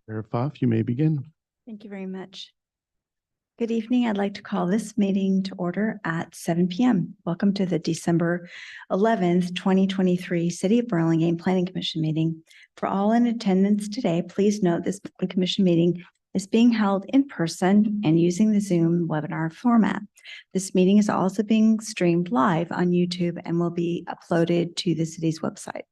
Chair Pfaff, you may begin. Thank you very much. Good evening. I'd like to call this meeting to order at 7 p.m. Welcome to the December 11th, 2023 City of Burlingame Planning Commission meeting. For all in attendance today, please note this Planning Commission meeting is being held in person and using the Zoom webinar format. This meeting is also being streamed live on YouTube and will be uploaded to the city's website.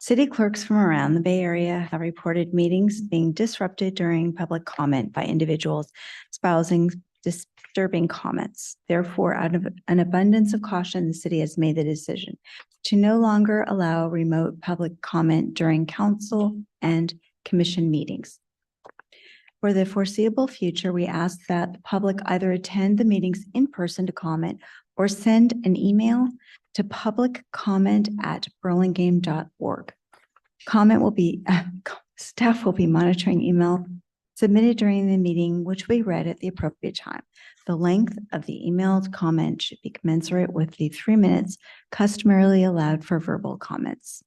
City clerks from around the Bay Area have reported meetings being disrupted during public comment by individuals espousing disturbing comments. Therefore, out of an abundance of caution, the city has made the decision to no longer allow remote public comment during council and commission meetings. For the foreseeable future, we ask that the public either attend the meetings in person to comment or send an email to publiccomment@burlingame.org. Staff will be monitoring email submitted during the meeting, which we read at the appropriate time. The length of the emailed comment should be commensurate with the 3 minutes customarily allowed for verbal comments.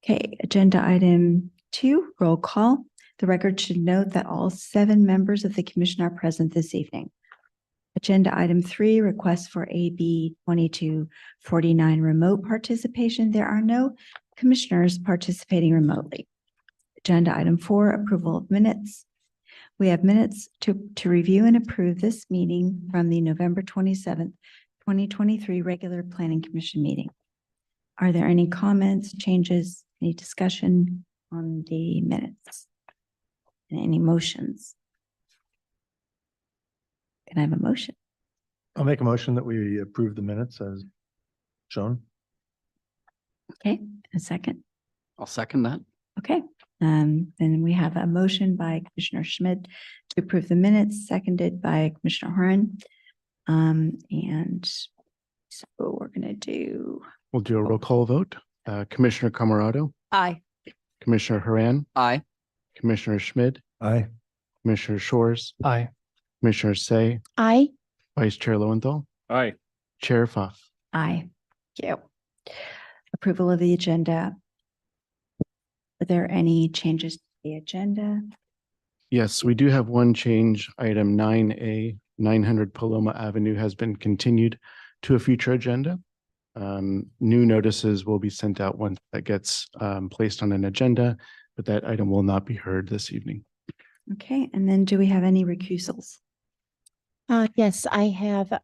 Okay, agenda item 2, roll call. The record should note that all 7 members of the commission are present this evening. Agenda item 3, request for AB 2249 remote participation. There are no commissioners participating remotely. Agenda item 4, approval of minutes. We have minutes to review and approve this meeting from the November 27th, 2023 regular planning commission meeting. Are there any comments, changes, any discussion on the minutes? And any motions? Can I have a motion? I'll make a motion that we approve the minutes as shown. Okay, a second. I'll second that. Okay, then we have a motion by Commissioner Schmidt to approve the minutes, seconded by Commissioner Horan. And so we're going to We'll do a roll call vote. Commissioner Camarado, Aye. Commissioner Haran, Aye. Commissioner Schmidt, Aye. Commissioner Shores, Aye. Commissioner Say, Aye. Vice Chair Lowenthal, Aye. Chair Pfaff. Aye. Thank you. Approval of the agenda. Are there any changes to the agenda? Yes, we do have one change. Item 9A, 900 Paloma Avenue has been continued to a future agenda. New notices will be sent out once that gets placed on an agenda, but that item will not be heard this evening. Okay, and then do we have any recusals? Yes, I have a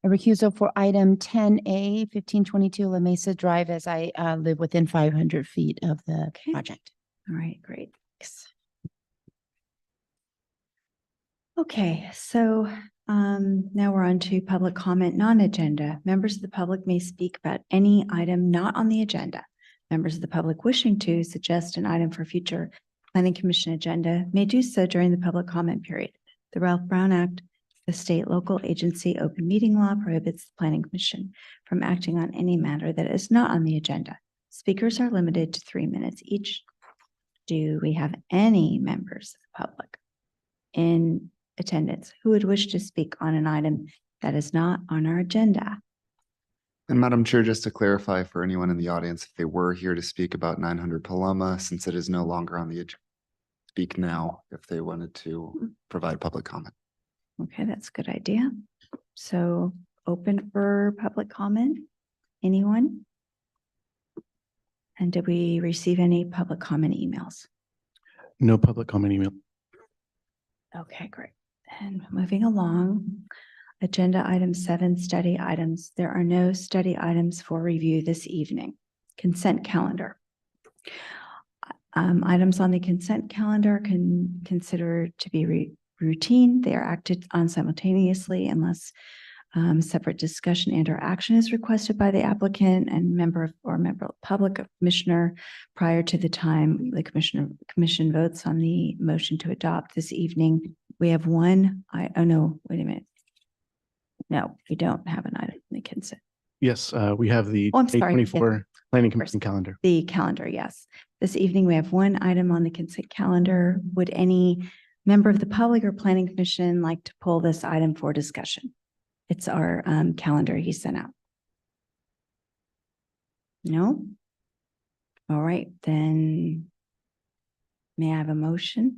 recusal for item 10A, 1522 La Mesa Drive, as I live within 500 feet of the Okay. project. All right, great. Thanks. Okay, so now we're on to public comment non-agenda. Members of the public may speak about any item not on the agenda. Members of the public wishing to suggest an item for future Planning Commission agenda may do so during the public comment period. The Ralph Brown Act, the state local agency open meeting law, prohibits the Planning Commission from acting on any matter that is not on the agenda. Speakers are limited to 3 minutes each. Do we have any members of the public in attendance who would wish to speak on an item that is not on our agenda? And Madam Chair, just to clarify for anyone in the audience, if they were here to speak about 900 Paloma, since it is no longer on the agenda, speak now if they wanted to provide public comment. Okay, that's a good idea. So open for public comment. Anyone? And did we receive any public comment emails? No public comment email. Okay, great. And moving along, agenda item 7, study items. There are no study items for review this evening. Consent calendar. Items on the consent calendar can consider to be routine. They are acted on simultaneously unless separate discussion and or action is requested by the applicant and member of the public commissioner prior to the time the commission votes on the motion to adopt. This evening, we have one. Oh no, wait a minute. No, we don't have an item in the consent. Yes, we have the Oh, I'm sorry. 824 Planning Commission calendar. The calendar, yes. This evening, we have one item on the consent calendar. Would any member of the public or planning commission like to pull this item for discussion? It's our calendar he sent out. No? All right, then May I have a motion?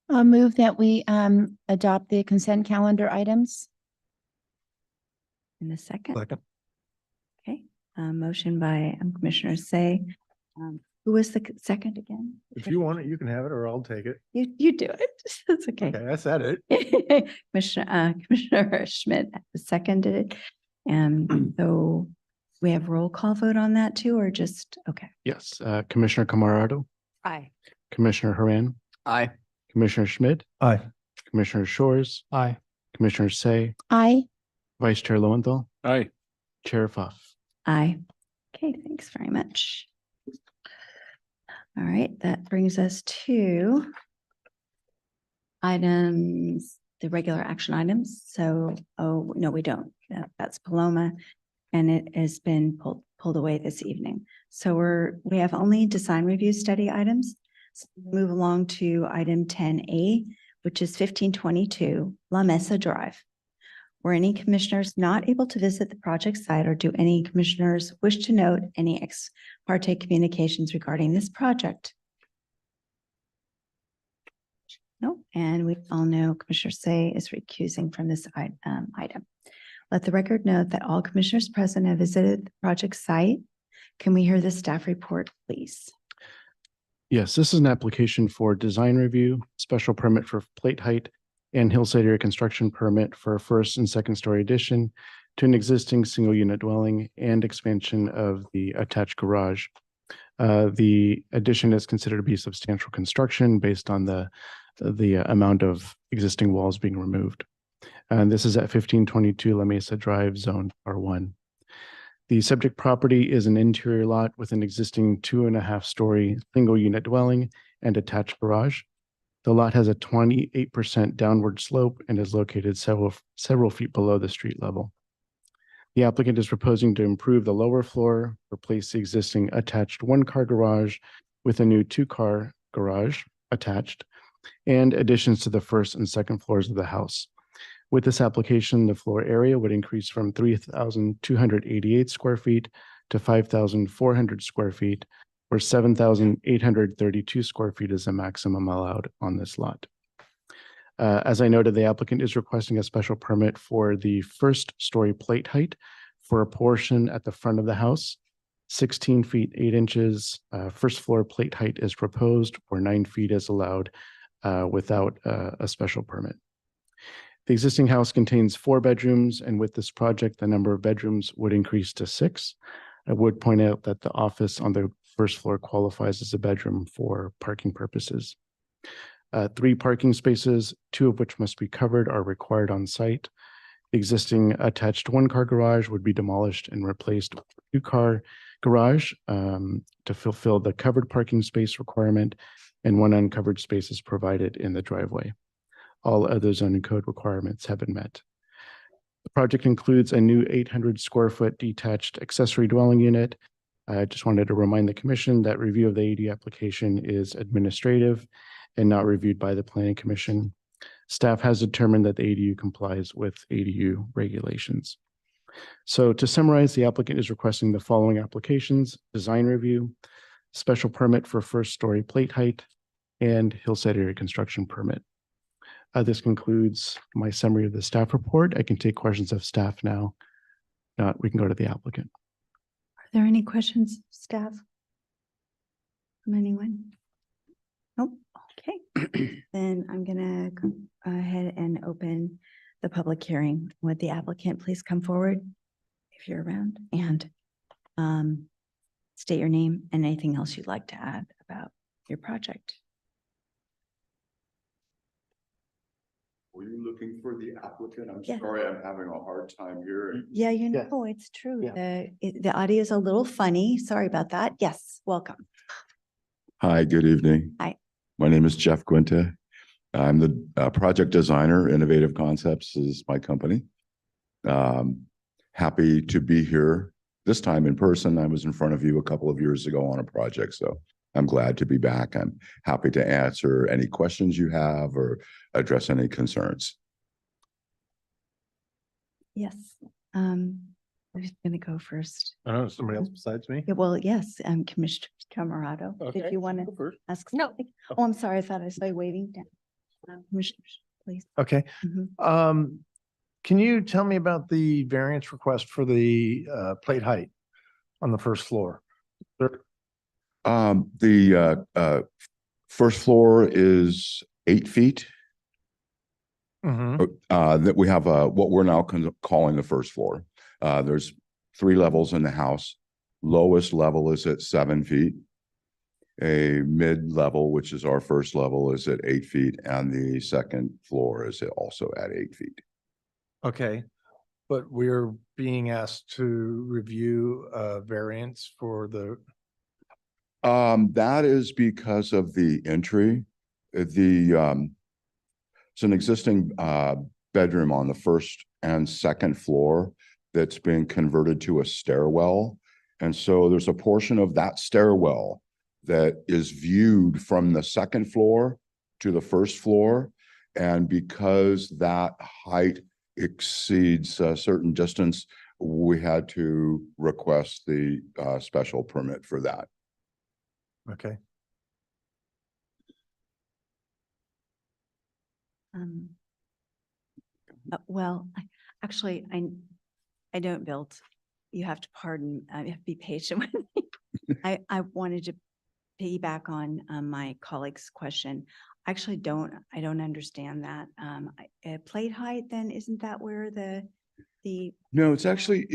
I'll move that we adopt the consent calendar items. In a second? Second. Okay, motion by Commissioner Say. Who was the second again? If you want it, you can have it, or I'll take it. You do it. It's okay. Okay, I said it. Commissioner Schmidt seconded it. And so we have roll call vote on that too, or just, okay. Yes, Commissioner Camarado, Aye. Commissioner Haran, Aye. Commissioner Schmidt, Aye. Commissioner Shores, Aye. Commissioner Say, Aye. Vice Chair Lowenthal, Aye. Chair Pfaff. Aye. Okay, thanks very much. All right, that brings us to items, the regular action items. So, oh, no, we don't. That's Paloma. And it has been pulled away this evening. So we have only design review study items. So move along to item 10A, which is 1522 La Mesa Drive. Were any commissioners not able to visit the project site, or do any commissioners wish to note any ex parte communications regarding this project? No, and we all know Commissioner Say is recusing from this item. Let the record note that all commissioners present have visited the project site. Can we hear the staff report, please? Yes, this is an application for design review, special permit for plate height, and hillside area construction permit for a first and second story addition to an existing single unit dwelling and expansion of the attached garage. The addition is considered to be substantial construction based on the amount of existing walls being removed. And this is at 1522 La Mesa Drive, Zone R1. The subject property is an interior lot with an existing 2.5-story single unit dwelling and attached garage. The lot has a 28% downward slope and is located several feet below the street level. The applicant is proposing to improve the lower floor, replace the existing attached 1-car garage with a new 2-car garage attached, and additions to the first and second floors of the house. With this application, the floor area would increase from 3,288 square feet to 5,400 square feet, or 7,832 square feet is the maximum allowed on this lot. As I noted, the applicant is requesting a special permit for the first story plate height for a portion at the front of the house. 16 feet 8 inches. First floor plate height is proposed, or 9 feet is allowed without a special permit. The existing house contains 4 bedrooms, and with this project, the number of bedrooms would increase to 6. I would point out that the office on the first floor qualifies as a bedroom for parking purposes. 3 parking spaces, 2 of which must be covered, are required on site. The existing attached 1-car garage would be demolished and replaced with a 2-car garage to fulfill the covered parking space requirement, and 1 uncovered space is provided in the driveway. All other zoning code requirements have been met. The project includes a new 800 square foot detached accessory dwelling unit. I just wanted to remind the commission that review of the ADU application is administrative and not reviewed by the planning commission. Staff has determined that the ADU complies with ADU regulations. So to summarize, the applicant is requesting the following applications: design review, special permit for first story plate height, and hillside area construction permit. This concludes my summary of the staff report. I can take questions of staff now. Not, we can go to the applicant. Are there any questions, staff? From anyone? Nope. Okay. Then I'm gonna go ahead and open the public hearing. Would the applicant please come forward if you're around and state your name and anything else you'd like to add about your project? Were you looking for the applicant? I'm Yeah. sorry, I'm having a hard time here. Yeah, you Yeah. know, it's true. Yeah. The audio is a little funny. Sorry about that. Yes, welcome. Hi, good evening. Hi. My name is Jeff Quinta. I'm the project designer. Innovative Concepts is my company. Happy to be here this time in person. I was in front of you a couple of years ago on a project, so I'm glad to be back. I'm happy to answer any questions you have or address any concerns. Yes. Who's gonna go first? I don't know, somebody else besides me? Yeah, well, yes, Commissioner Camerado, did Okay, you want to go first. ask? something? Oh, I'm sorry. I thought I saw you waving down. Commissioners, please. Okay. Mhm. Can you tell me about the variance request for the plate height on the first floor? First floor is 8 feet. Mhm. That we have, what we're now calling the first floor. There's 3 levels in the house. Lowest level is at 7 feet. A mid-level, which is our first level, is at 8 feet, and the second floor is also at 8 feet. Okay, but we're being asked to review a variance for the, That is because of the entry. It's an existing bedroom on the first and second floor that's been converted to a stairwell. And so there's a portion of that stairwell that is viewed from the second floor to the first floor. And because that height exceeds a certain distance, we had to request the special permit for that. okay. Um, Well, actually, I don't build. You have to pardon, you have to be patient with me. I wanted to piggyback on my colleague's question. I actually I don't understand that. Plate height, then, isn't that where the, No, it's actually,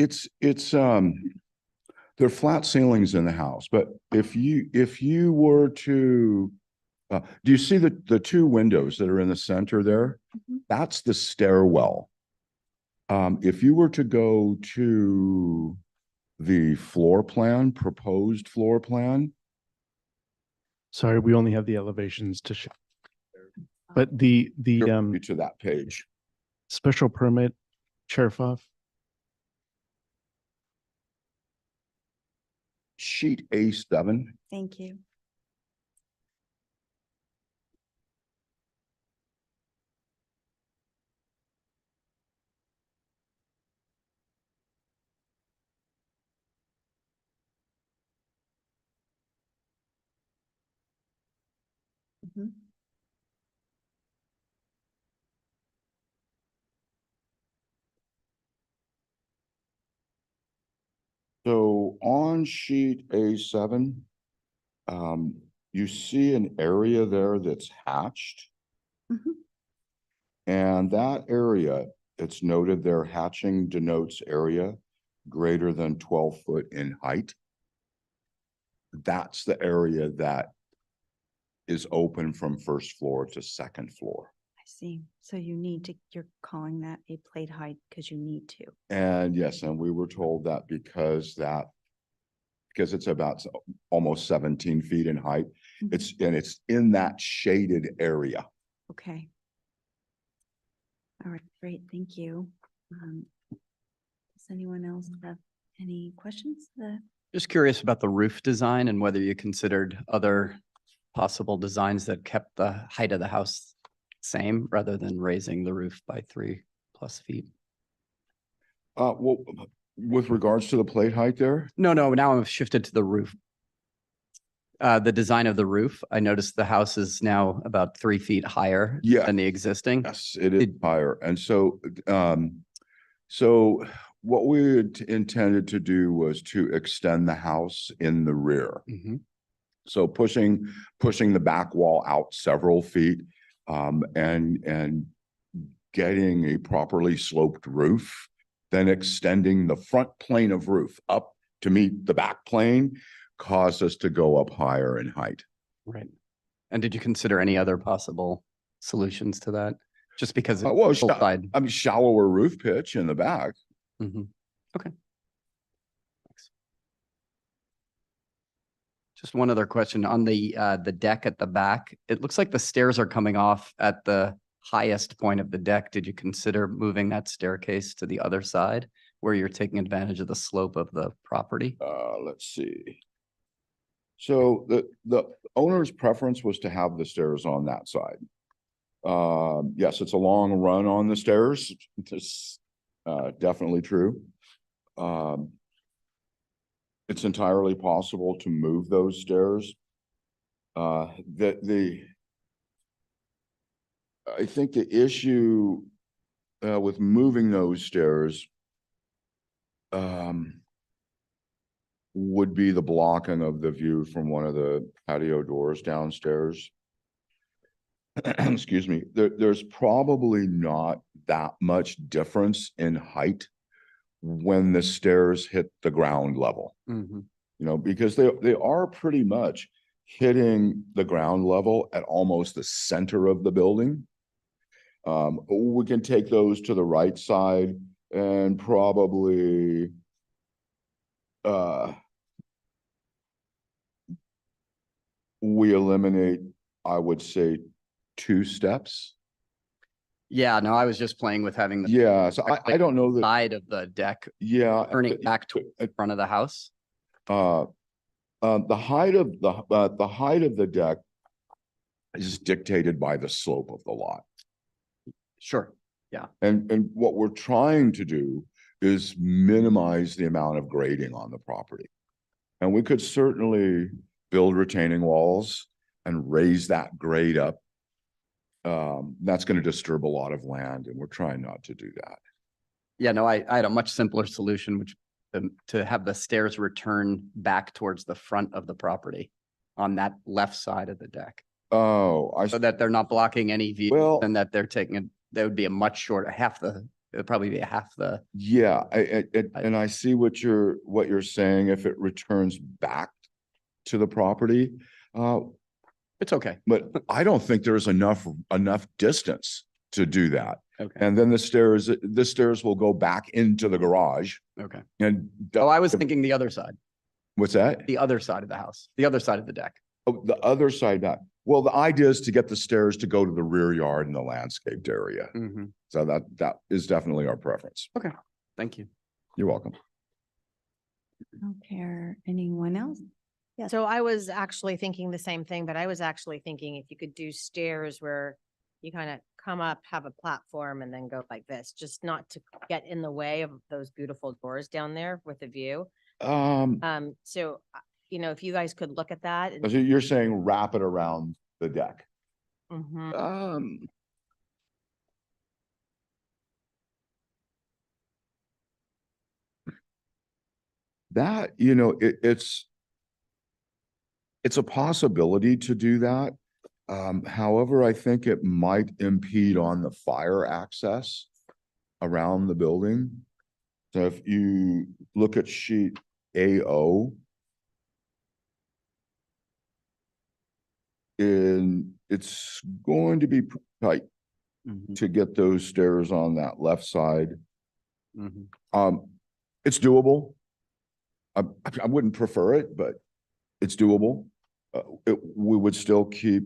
there are flat ceilings in the house, but if you were to, do you see the 2 windows that are in the center there? Mhm. That's the stairwell. If you were to go to the floor plan, proposed floor plan, Sorry, we only have the elevations to show. But the to that page. special permit, Chair Foff, Sheet A7. thank you. Mhm. So on sheet A7, you see an area there that's hatched. Mhm. And that area, it's noted there, hatching denotes area greater than 12 foot in height. That's the area that is open from first floor to second floor. I see. So you're calling that a plate height because you need to. And yes, and we were told that because it's about almost 17 feet in height. Mhm. It's in that shaded area. Okay. All right, great, thank you. Does anyone else have any questions? Just curious about the roof design and whether you considered other possible designs that kept the height of the house same rather than raising the roof by 3+ feet. Well, with regards to the plate height there, No, now I've shifted to the roof. The design of the roof, I noticed the house is now about 3 feet higher Yeah. than the existing. yes, it is Did- higher. And so what we had intended to do was to extend the house in the rear. Mhm. So pushing the back wall out several feet, and getting a properly sloped roof, then extending the front plane of roof up to meet the back plane caused us to go up higher in height. Right. And did you consider any other possible solutions to that? Just because it's Well, hillside. I mean, shallower roof pitch in the back. Mhm. Okay. Thanks. Just one other question on the deck at the back. It looks like the stairs are coming off at the highest point of the deck. Did you consider moving that staircase to the other side where you're taking advantage of the slope of the property? Let's see. So the owner's preference was to have the stairs on that side. Yes, it's a long run on the stairs. It's definitely true. it's entirely possible to move those stairs. I think the issue with moving those stairs would be the blocking of the view from one of the patio doors downstairs. Excuse me, there's probably not that much difference in height when the stairs hit the ground level, Mhm. you know, because they are pretty much hitting the ground level at almost the center of the building. We can take those to the right side and probably we eliminate, I would say, 2 steps. Yeah, no, I was just playing with having the Yeah, so I don't know that, side of the deck yeah. turning back to the front of the house. The height of the deck is dictated by the slope of the lot. Sure. And what we're trying to do is minimize the amount of grading on the property. And we could certainly build retaining walls and raise that grade up. That's going to disturb a lot of land, and we're trying not to do that. Yeah, no, I had a much simpler solution, which to have the stairs return back towards the front of the property on that left side of the deck, Oh, so that they're not blocking any view Well- and that they're taking that would be a much shorter, it would probably be a half the, yeah, and I see what you're saying. If it returns back to the property, it's okay. but I don't think there's enough distance to do that. Okay, And then the stairs will go back into the garage okay. and. Oh, I was thinking the other side, What's that? the other side of the house, the other side of the deck. Oh, the other side back. Well, the idea is to get the stairs to go to the rear yard and the landscaped area. Mhm. So that is definitely our preference. Thank you. You're welcome. Okay, anyone else? So I was actually thinking the same thing, but I was actually thinking if you could do stairs where you kind of come up, have a platform and then go like this, just not to get in the way of those beautiful doors down there with the view. So, if you guys could look at that. So you're saying wrap it around the deck. Mhm. That, it's a possibility to do that. However, I think it might impede on the fire access around the building. So if you look at sheet AO, and it's going to be tight Mhm. to get those stairs on that left side. Mhm. It's doable. I wouldn't prefer it, but it's doable. We would still keep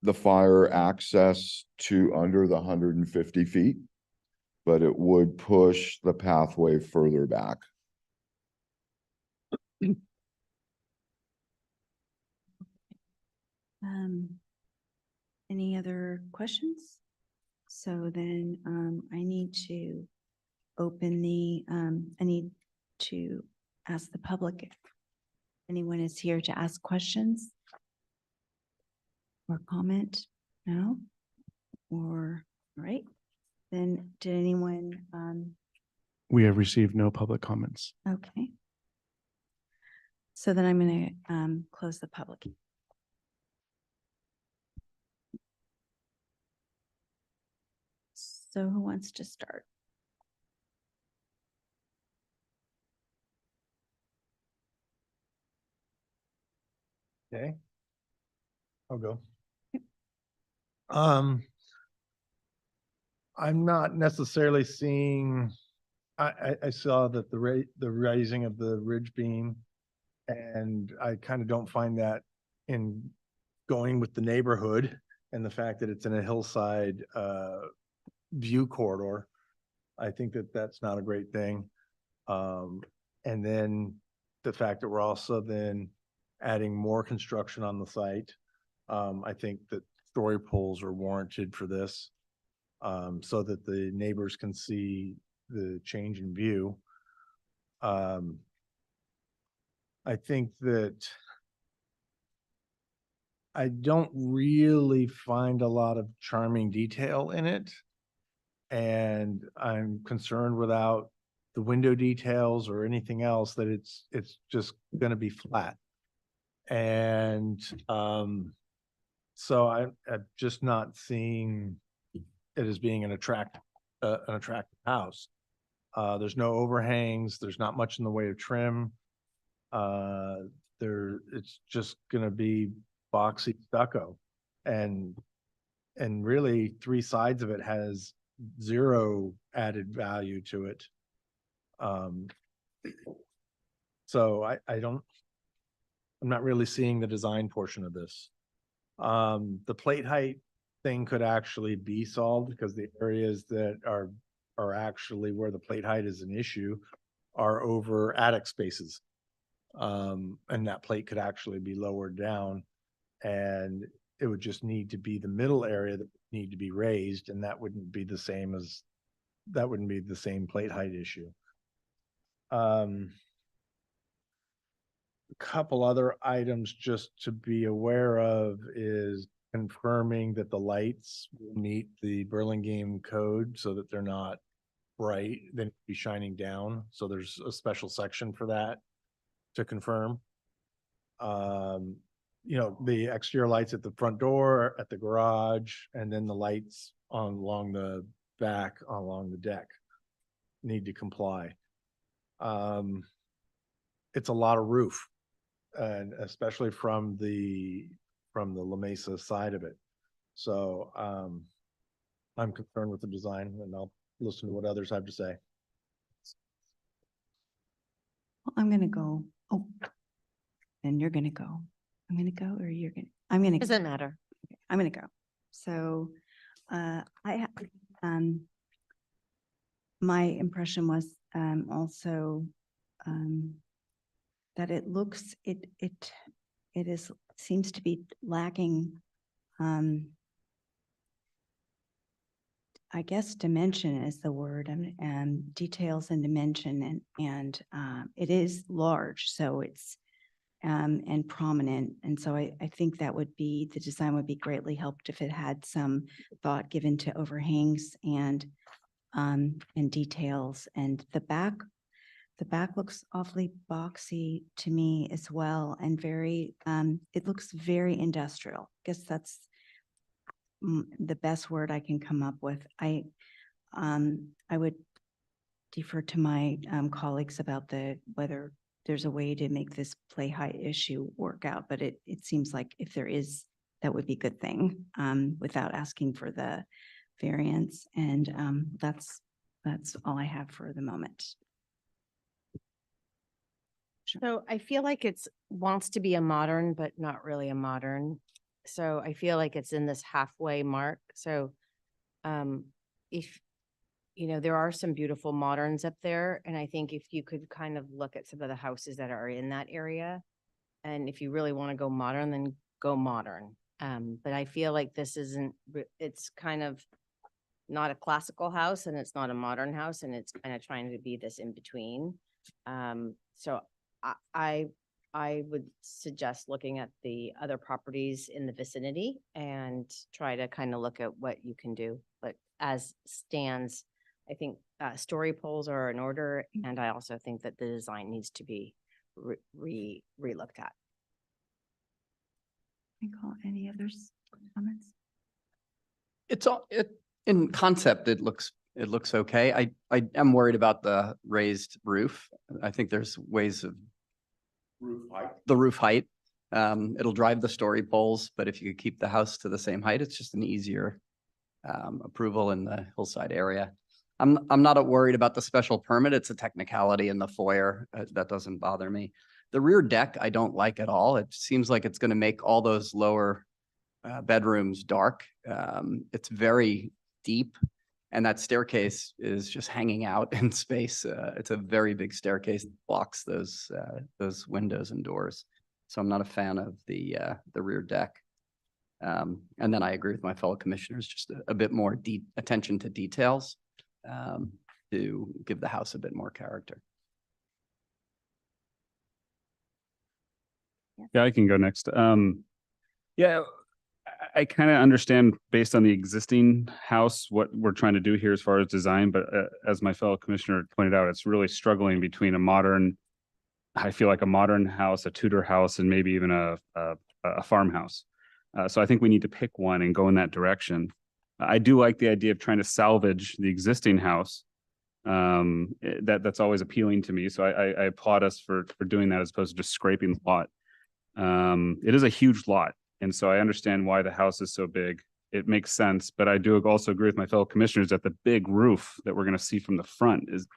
the fire access to under the 150 feet, but it would push the pathway further back. Any other questions? So then, I need to open I need to ask the public if anyone is here to ask questions or comment. No? All right. Then did anyone, We have received no public comments. okay. So then I'm going to, close the public. So who wants to start? Okay. I'll go. Yep. I'm not necessarily seeing, I saw that the raising of the ridge beam. And I kind of don't find that in going with the neighborhood and the fact that it's in a hillside, view corridor. I think that that's not a great thing. And then the fact that we're also then adding more construction on the site. I think that story poles are warranted for this. So that the neighbors can see the change in view. I think that I don't really find a lot of charming detail in it. And I'm concerned without the window details or anything else that it's just gonna be flat. And so I'm just not seeing it as being an attractive house. There's no overhangs, there's not much in the way of trim. It's just gonna be boxy stucco. And really, three sides of it has zero added value to it. So I'm not really seeing the design portion of this. The plate height thing could actually be solved because the areas that are actually where the plate height is an issue are over attic spaces. And that plate could actually be lowered down, and it would just need to be the middle area that need to be raised, and that wouldn't be the same plate height issue. A couple other items just to be aware of is confirming that the lights will meet the Burlingame code so that they're not bright, then be shining down. So there's a special section for that to confirm. The exterior lights at the front door, at the garage, and then the lights along the back, along the deck need to comply. It's a lot of roof, and especially from the La Mesa side of it. So I'm concerned with the design, and I'll listen to what others have to say. Well, I'm gonna go. Oh, and you're gonna go. I'm gonna go, or you're gonna, I'm gonna. Doesn't matter. I'm gonna go. So, my impression was, also, that it looks, seems to be lacking, I guess dimension is the word, and details and dimension, and it is large, so it's, and prominent. And so I think that the design would be greatly helped if it had some thought given to overhangs and details. And the back looks awfully boxy to me as well, and very, it looks very industrial. I guess that's the best word I can come up with. I would defer to my colleagues about whether there's a way to make this play height issue work out, but it seems like if there is, that would be a good thing, without asking for the variance. And that's all I have for the moment. So I feel like wants to be a modern, but not really a modern. So I feel like it's in this halfway mark. So if, there are some beautiful moderns up there. And I think if you could kind of look at some of the houses that are in that area, and if you really want to go modern, then go modern. But I feel like it's kind of not a classical house, and it's not a modern house, and it's kind of trying to be this in between. So I would suggest looking at the other properties in the vicinity and try to kind of look at what you can do. But as stands, I think story poles are in order, and I also think that the design needs to be re-looked at. Any others comments? In concept, it looks okay. I am worried about the raised roof. I think there's ways of the roof height. It'll drive the story poles, but if you could keep the house to the same height, it's just an easier approval in the hillside area. I'm not worried about the special permit. It's a technicality in the foyer. That doesn't bother me. The rear deck, I don't like at all. It seems like it's going to make all those lower bedrooms dark. It's very deep, and that staircase is just hanging out in space. It's a very big staircase that blocks those windows and doors. So I'm not a fan of the rear deck. And then I agree with my fellow commissioners, just a bit more attention to details. to give the house a bit more character. Yeah, I can go next. Yeah, I kind of understand based on the existing house, what we're trying to do here as far as design, but as my fellow commissioner pointed out, it's really struggling between I feel like a modern house, a Tudor house, and maybe even a farmhouse. So I think we need to pick one and go in that direction. I do like the idea of trying to salvage the existing house. That's always appealing to me. So I applaud us for doing that as opposed to just scraping the lot. It is a huge lot. And so I understand why the house is so big. It makes sense, but I do also agree with my fellow commissioners that the big roof that we're going to see from the front is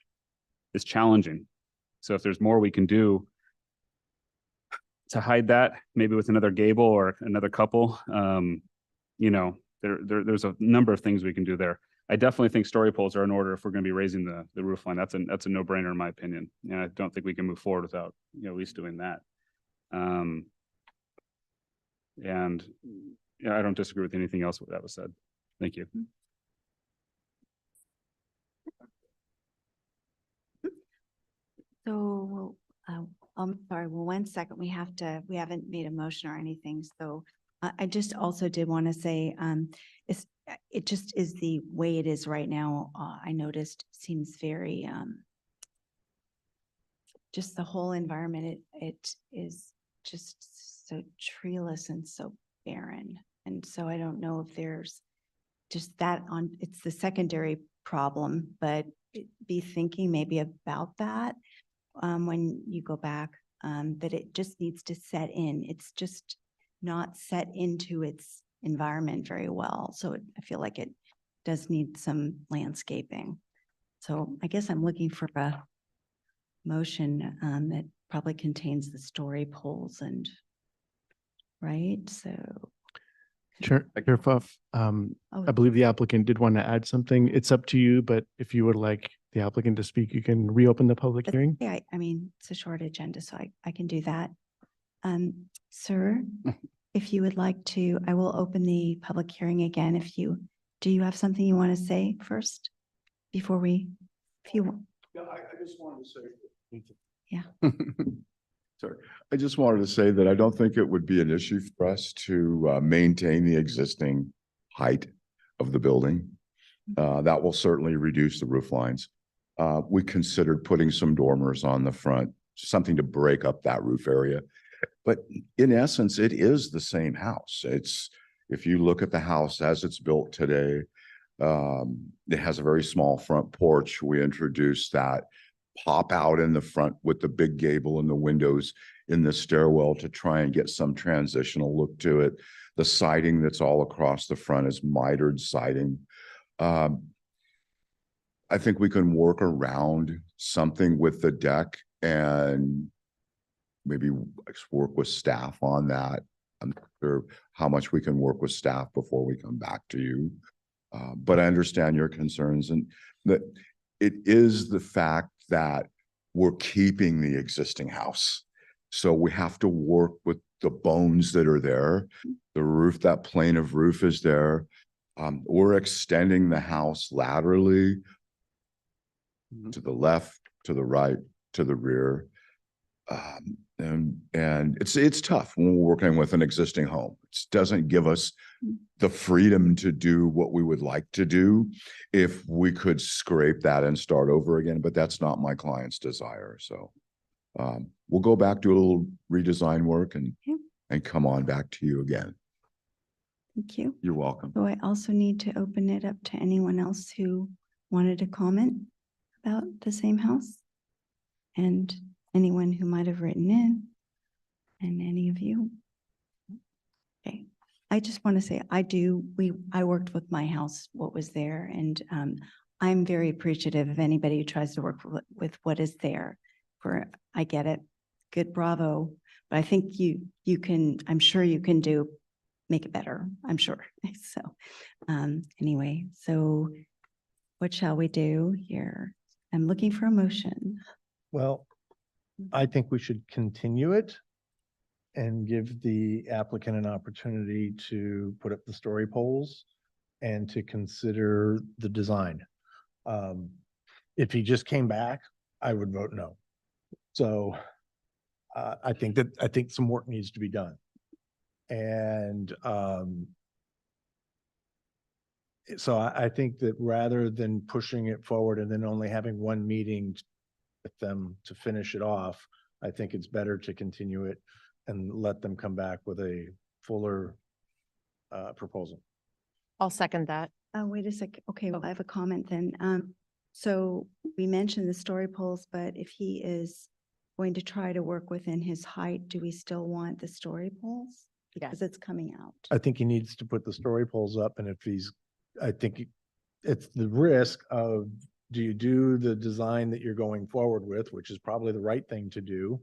challenging. So if there's more we can do to hide that, maybe with another gable or another couple, there's a number of things we can do there. I definitely think story poles are in order if we're going to be raising the roof line. That's a no-brainer in my opinion. And I don't think we can move forward without, at least doing that. And yeah, I don't disagree with anything else that was said. Thank you. So, I'm sorry, well, 1 second, we haven't made a motion or anything, so I just also did want to say, it just is the way it is right now, I noticed seems very, just the whole environment, it is just so treeless and so barren. And so I don't know if there's just that it's the secondary problem, but be thinking maybe about that when you go back, that it just needs to set in. It's just not set into its environment very well. So I feel like it does need some landscaping. So I guess I'm looking for a motion that probably contains the story poles and, right? So, Chair Puff, oh, I believe the applicant did want to add something. It's up to you, but if you would like the applicant to speak, you can reopen the public hearing. yeah, I mean, it's a short agenda, so I can do that. Sir, if you would like to, I will open the public hearing again. Do you have something you want to say first before if you, Yeah, I just wanted to say. Yeah. Sorry, I just wanted to say that I don't think it would be an issue for us to maintain the existing height of the building. That will certainly reduce the roof lines. We considered putting some dormers on the front, something to break up that roof area. But in essence, it is the same house. If you look at the house as it's built today, it has a very small front porch. We introduced that pop out in the front with the big gable and the windows in the stairwell to try and get some transitional look to it. The siding that's all across the front is mitered siding. I think we can work around something with the deck and maybe work with staff on that. I'm not sure how much we can work with staff before we come back to you. But I understand your concerns, and that it is the fact that we're keeping the existing house. So we have to work with the bones that are there. The roof, that plane of roof is there. We're extending the house laterally to the left, to the right, to the rear. And it's tough when we're working with an existing home. It doesn't give us the freedom to do what we would like to do if we could scrape that and start over again, but that's not my client's desire. So we'll go back, do a little redesign work and come on back to you again. thank you. You're welcome. So I also need to open it up to anyone else who wanted to comment about the same house, and anyone who might have written in, and any of you. Okay, I just want to say, I worked with my house, what was there, and I'm very appreciative of anybody who tries to work with what is there. I get it, good, bravo, but I think you can, I'm sure you can make it better, I'm sure. So anyway, so what shall we do here? I'm looking for a motion. Well, I think we should continue it and give the applicant an opportunity to put up the story poles and to consider the design. If he just came back, I would vote no. So I think some work needs to be done. And so I think that rather than pushing it forward and then only having one meeting with them to finish it off, I think it's better to continue it and let them come back with a fuller proposal. I'll second that. Wait a sec. Okay, well, I have a comment then. So we mentioned the story poles, but if he is going to try to work within his height, do we still want the story poles? Because it's coming out. I think he needs to put the story poles up, and if I think it's the risk of, do you do the design that you're going forward with, which is probably the right thing to do?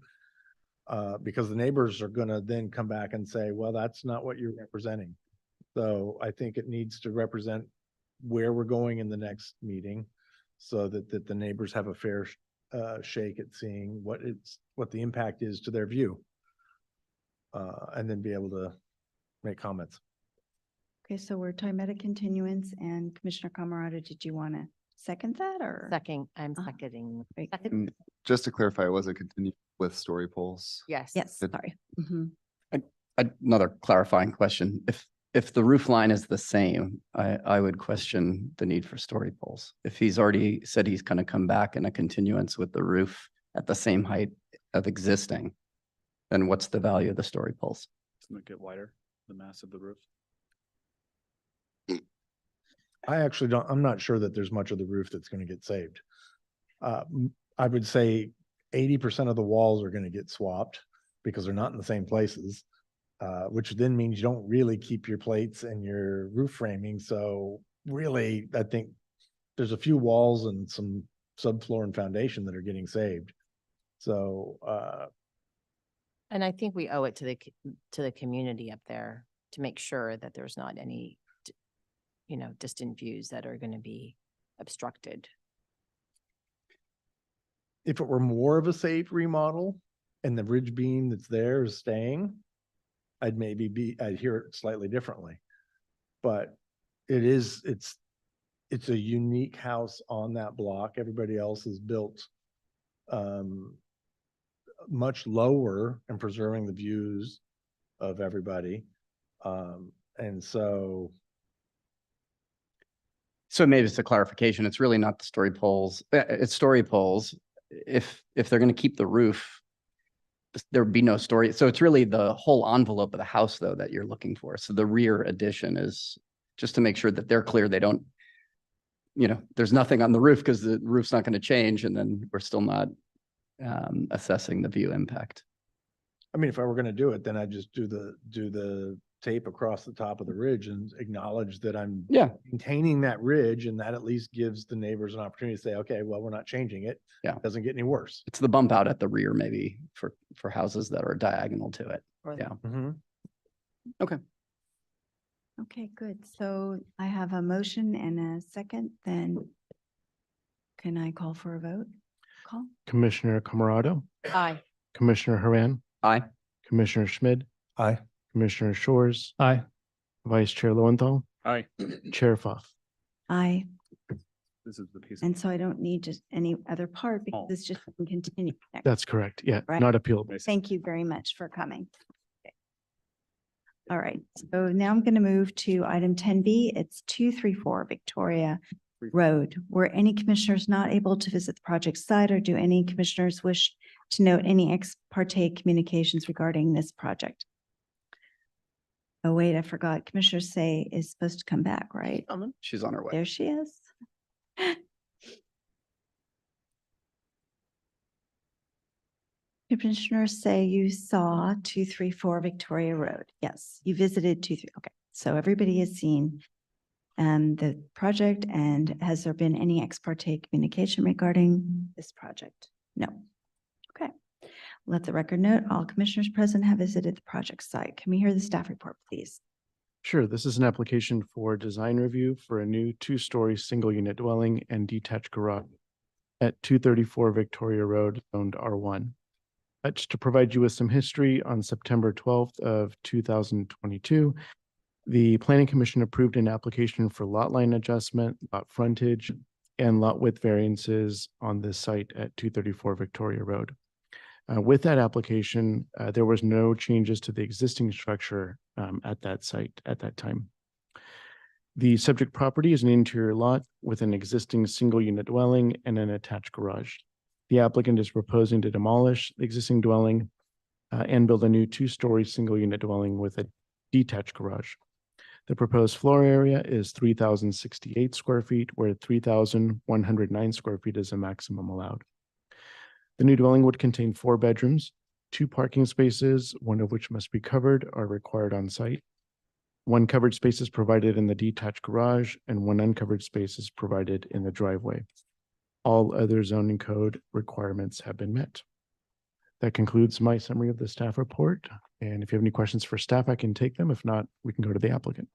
Because the neighbors are gonna then come back and say, well, that's not what you're representing. So I think it needs to represent where we're going in the next meeting, so that the neighbors have a fair shake at seeing what the impact is to their view. And then be able to make comments. Okay, so we're talking about a continuance, and Commissioner Camerata, did you want to second that or? I'm Uh-huh. seconding. Very good. And just to clarify, it was a continue with story polls. Yes. Yes, Good. sorry. Mhm. Another clarifying question. If the roof line is the same, I would question the need for story poles. If he's already said he's gonna come back in a continuance with the roof at the same height of existing, then what's the value of the story poles? Doesn't it get wider, the mass of the roof? I actually I'm not sure that there's much of the roof that's gonna get saved. I would say 80% of the walls are gonna get swapped because they're not in the same places. Which then means you don't really keep your plates and your roof framing. So really, I think there's a few walls and some subfloor and foundation that are getting saved. So And I think we owe it to the community up there to make sure that there's not any, distant views that are going to be obstructed. if it were more of a safe remodel and the ridge beam that's there is staying, I'd hear it slightly differently. But it's a unique house on that block. Everybody else is built much lower and preserving the views of everybody. And so Maybe it's a clarification. It's really not the story poles. It's story poles. If they're gonna keep the roof, there would be no story. So it's really the whole envelope of the house though that you're looking for. So the rear addition is just to make sure that they're clear. They don't, there's nothing on the roof because the roof's not going to change, and then we're still not assessing the view impact. I mean, if I were gonna do it, then I'd just do the tape across the top of the ridge and acknowledge that I'm Yeah. maintaining that ridge, and that at least gives the neighbors an opportunity to say, okay, well, we're not changing it. Yeah. It doesn't get any worse. It's the bump out at the rear maybe for houses that are diagonal to it. Yeah. Okay, good. So I have a motion and a second, then can I call for a vote? Call? Commissioner Camerado, Aye. Commissioner Haran, Aye. Commissioner Schmid, Aye. Commissioner Shores, Aye. Vice Chair Lowenthal, Aye. Chair Foff. Aye. This is the piece. And so I don't need just any other part because Oh. it's just continue. That's correct. Yeah, Right. not appealable. Thank you very much for coming. Okay. All right, so now I'm going to move to item 10B. It's 234 Victoria Road. Were any commissioners not able to visit the project site, or do any commissioners wish to note any ex parte communications regarding this project? Oh, wait, I forgot. Commissioner Say is supposed to come back, right? She's on her way. There she is. Commissioners Say you saw 234 Victoria Road. Yes, you visited 23. Okay, so everybody has seen the project, and has there been any ex parte communication regarding this project? No. Okay. Let the record note, all commissioners present have visited the project site. Can we hear the staff report, please? Sure, this is an application for design review for a new two-story single-unit dwelling and detached garage at 234 Victoria Road, zoned R1. Just to provide you with some history, on September 12th of 2022, the Planning Commission approved an application for lot line adjustment, lot frontage, and lot width variances on this site at 234 Victoria Road. With that application, there was no changes to the existing structure at that site at that time. The subject property is an interior lot with an existing single unit dwelling and an attached garage. The applicant is proposing to demolish the existing dwelling and build a new two-story single unit dwelling with a detached garage. The proposed floor area is 3,068 square feet, where 3,109 square feet is the maximum allowed. The new dwelling would contain 4 bedrooms, 2 parking spaces, one of which must be covered, are required on site. 1 covered space is provided in the detached garage, and 1 uncovered space is provided in the driveway. All other zoning code requirements have been met. That concludes my summary of the staff report. And if you have any questions for staff, I can take them. If not, we can go to the applicant.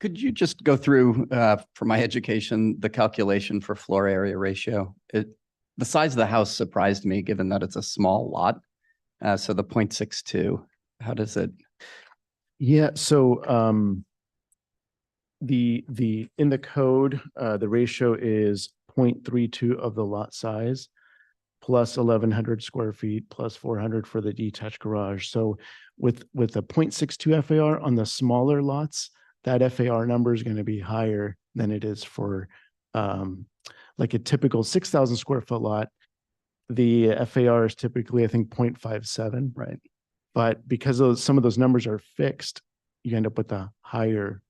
Could you just go through, for my education, the calculation for floor area ratio? The size of the house surprised me, given that it's a small lot. So the 0.62, how does it? Yeah, so in the code, the ratio is 0.32 of the lot size plus 1,100 square feet plus 400 for the detached garage. So with a 0.62 FAR on the smaller lots, that FAR number is going to be higher than it is for like a typical 6,000 square foot lot. The FAR is typically, I think, 0.57. Right. But because some of those numbers are fixed, you end up with a higher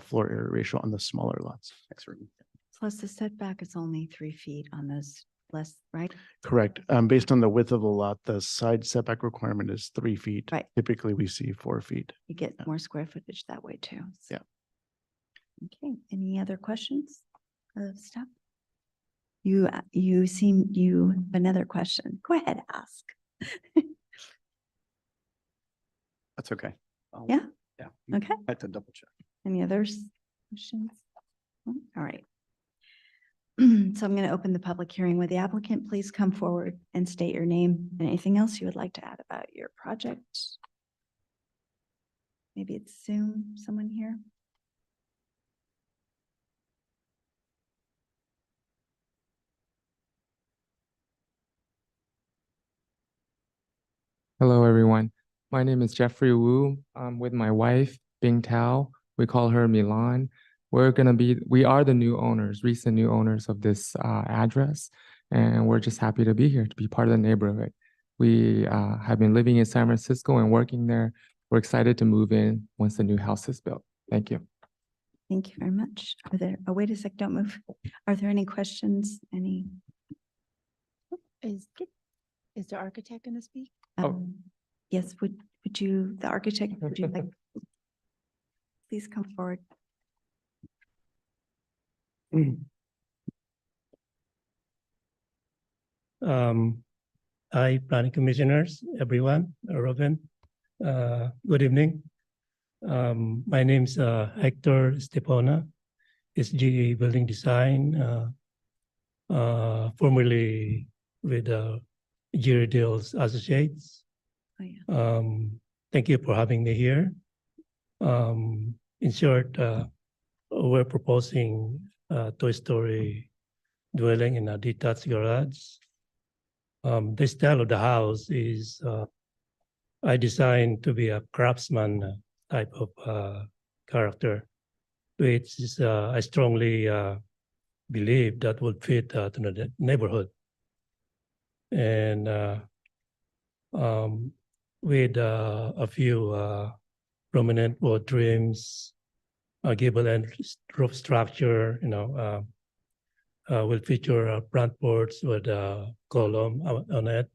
floor area ratio on the smaller lots. Plus the setback is only 3 feet on those less, right? Correct. Based on the width of the lot, the side setback requirement is 3 feet. Right. Typically, we see 4 feet. You get more square footage that way too. Yeah. Okay, any other questions of staff? You have another question. Go ahead, ask. That's okay. Yeah? Yeah. Okay. I had to double check. Any others? Questions? All right. So I'm going to open the public hearing. Would the applicant please come forward and state your name and anything else you would like to add about your project? Maybe it's Zoom, someone here? Hello, everyone. My name is Jeffrey Wu. I'm with my wife, Bing Tao. We call her Milan. We are the new owners, recent new owners of this address, and we're just happy to be here, to be part of the neighborhood. We have been living in San Francisco and working there. We're excited to move in once the new house is built. Thank you. Thank you very much. Oh, wait a sec, don't move. Are there any questions? Is the architect going to speak? Yes, would you, the architect, would you like? Please come forward. Hi, planning commissioners, everyone, Robin. Good evening. My name's Hector Stepona, SGE Building Design, formerly with Jerry Deals Associates. Oh, yeah. Thank you for having me here. In short, we're proposing a 2-story dwelling in a detached garage. The style of the house is I designed to be a craftsman type of character, which is I strongly believe that would fit to the neighborhood. And with a few prominent wood trims, gable end roof structure, will feature front porch with a column on it.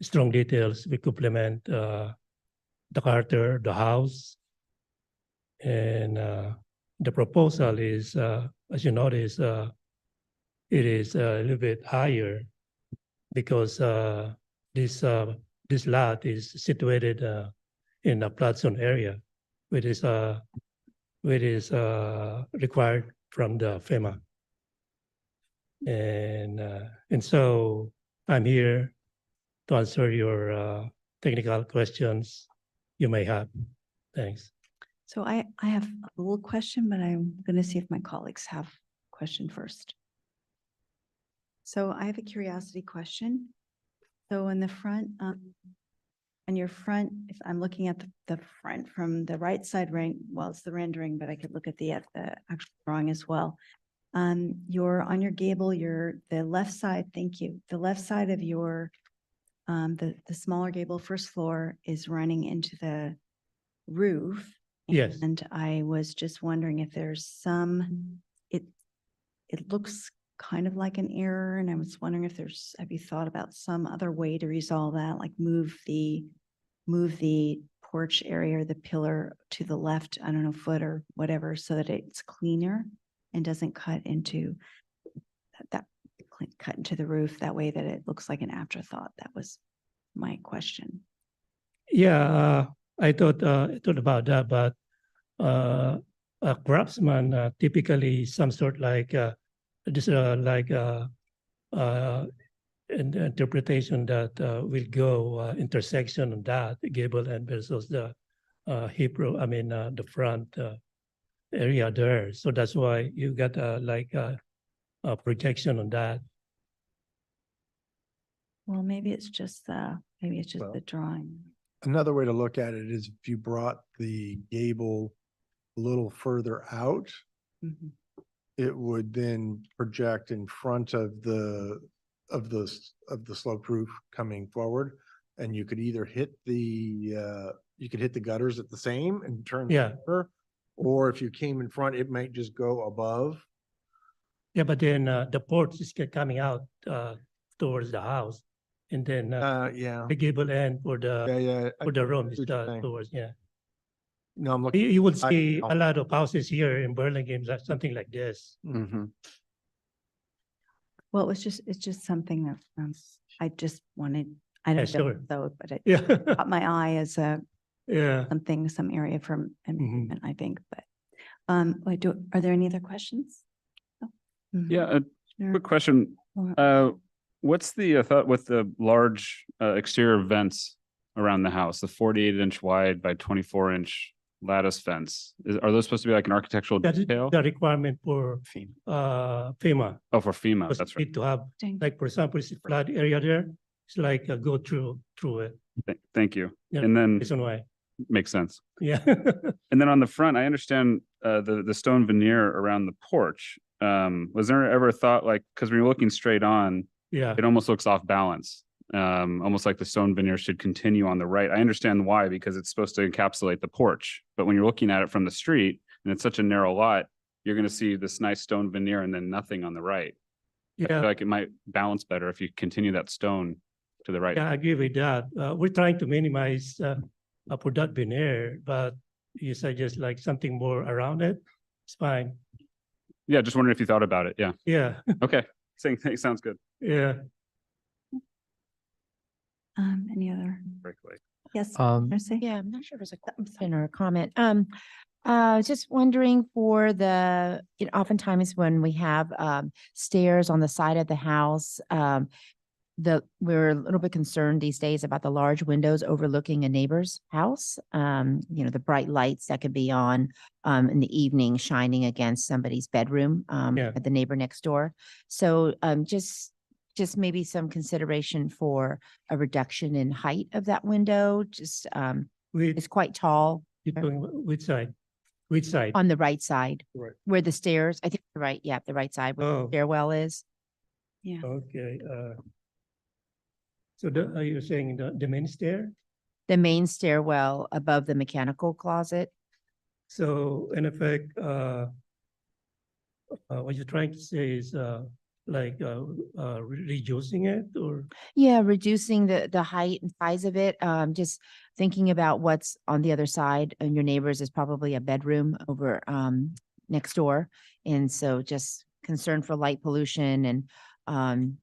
Strong details will complement the character, the house. And the proposal is, as you notice, it is a little bit higher because this lot is situated in a flood zone area, which is required from the FEMA. And so I'm here to answer your technical questions you may have. Thanks. So I have a little question, but I'm going to see if my colleagues have question first. So I have a curiosity question. So in the front, on your front, if I'm looking at the front from the right side, right, well, it's the rendering, but I could look at the actual drawing as well. You're on your gable, the left side, thank you. The left side of your, the smaller gable first floor is running into the roof. Yes. And I was just wondering if there's some, it looks kind of like an error, and I was wondering if have you thought about some other way to resolve that, like move the porch area or the pillar to the left, I don't know, foot or whatever, so that it's cleaner and doesn't cut into cut into the roof that way, that it looks like an afterthought. That was my question. Yeah, I thought about that, but a craftsman typically some sort like this like an interpretation that will go intersection on that gable end versus the the front area there. So that's why you got like a projection on that. Well, maybe it's just Well, the drawing. Another way to look at it is if you brought the gable a little further out, Mhm. it would then project in front of the sloped roof coming forward. And you could either hit the gutters at the same and turn. Yeah. over, or if you came in front, it might just go above. Yeah, but then the porch is coming out towards the house, and then Yeah, the gable end for the yeah. for the room is see what you're saying. towards, yeah. No, I'm looking. You would I- see a lot of houses here in Burlingame, like something like this. Mhm. Well, it's just something that I just wanted, I Yeah, don't sure. know, though, but it Yeah, caught my eye as yeah. some area for Mhm. improvement, I think, but are there any other questions? Oh, mhm. Yeah, Sure. quick question. Or- What's the thought with the large exterior vents around the house, the 48-inch wide by 24-inch lattice fence? Are those supposed to be like an architectural That is detail? the requirement for FEMA. Oh, for FEMA, Because that's you right. need to have, Dang. like, for example, it's a flood area there, it's like go through it. Thank you. Yeah, And then, Reason why, makes sense. yeah. And then on the front, I understand the stone veneer around the porch. Was there ever a thought, like, because when you're looking straight on, Yeah, it almost looks off balance. Almost like the stone veneer should continue on the right. I understand why, because it's supposed to encapsulate the porch. But when you're looking at it from the street and it's such a narrow lot, you're going to see this nice stone veneer and then nothing on the right. I feel yeah, like it might balance better if you continue that stone to the right. yeah, I agree with that. We're trying to minimize for that veneer, but you suggest like something more around it, it's fine. Yeah, just wondering if you thought about it. Yeah. Yeah, Okay. Sounds good. yeah. Any other? Very quick. Yes. Yeah, I'm not sure if it's a question or a comment. Just wondering for oftentimes when we have stairs on the side of the house, we're a little bit concerned these days about the large windows overlooking a neighbor's house. The bright lights that could be on in the evening shining against somebody's bedroom Yeah. at the neighbor next door. So just maybe some consideration for a reduction in height of that window. Just Which, it's quite tall you're talking about which side? Which side? on the right side. Right. Where the stairs, I think the right, yeah, the right side where the Oh, stairwell is. Yeah. okay. So are you saying the main stair? The main stairwell above the mechanical closet. So in effect, what you're trying to say is reducing it, or? Yeah, reducing the height and size of it. Just thinking about what's on the other side, and your neighbors is probably a bedroom over next door. And so just concern for light pollution and